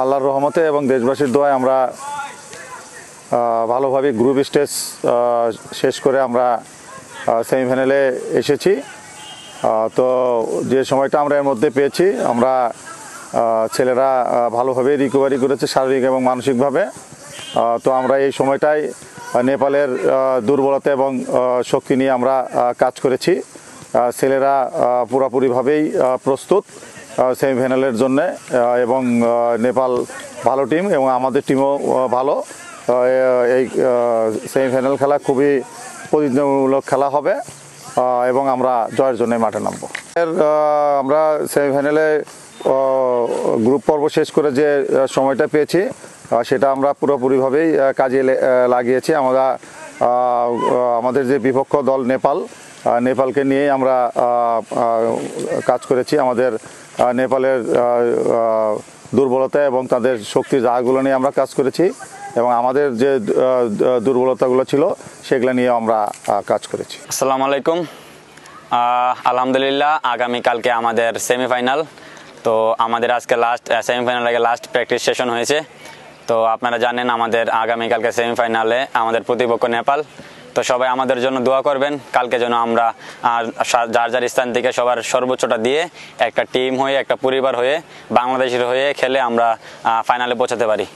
আল্লাহর রহমতে এবং দেশবাসীর দোয়ায় আমরা ভালোভাবে গ্রুপ স্টেজ শেষ করে আমরা সেমিফাইনালে এসেছি। তো যে সময়টা আমরা এর মধ্যে পেয়েছি, আমরা ছেলেরা ভালোভাবে রিকভারি করেছে শারীরিক এবং মানসিকভাবে। তো আমরা এই সময়টায় নেপালের দুর্বলতা এবং শক্তি নিয়ে আমরা কাজ করেছি। ছেলেরা পুরোপুরিভাবেই প্রস্তুত সেমিফাইনালের জন্য, এবং নেপাল ভালো টিম এবং আমাদের টিমও ভালো। এই সেমিফাইনাল খেলা খুবই প্রতিযোগিতামূলক খেলা হবে এবং আমরা জয়ের জন্য মাঠে নামবো। আমরা সেমিফাইনালে গ্রুপ পর্ব শেষ করে যে সময়টা পেয়েছি সেটা আমরা পুরোপুরিভাবেই কাজে লাগিয়েছি। আমরা আমাদের যে বিপক্ষ দল নেপালকে নিয়ে আমরা কাজ করেছি। আমাদের নেপালের দুর্বলতা এবং তাদের শক্তির জায়গাগুলো নিয়ে আমরা কাজ করেছি, এবং আমাদের যে দুর্বলতাগুলো ছিল সেগুলো নিয়ে আমরা কাজ করেছি। আসসালামু আলাইকুম। আলহামদুলিল্লাহ, আগামীকালকে আমাদের সেমিফাইনাল। তো আমাদের আজকে সেমিফাইনাল আগে লাস্ট প্র্যাকটিস সেশন হয়েছে। তো আপনারা জানেন আমাদের আগামীকালকে সেমিফাইনালে আমাদের প্রতিপক্ষ নেপাল। তো সবাই আমাদের জন্য দোয়া করবেন, কালকে যেন আমরা যার যার স্থান থেকে সবার সর্বোচ্চটা দিয়ে একটা টিম হয়ে, একটা পরিবার হয়ে, বাংলাদেশের হয়ে খেলে আমরা ফাইনালে পৌঁছাতে পারি।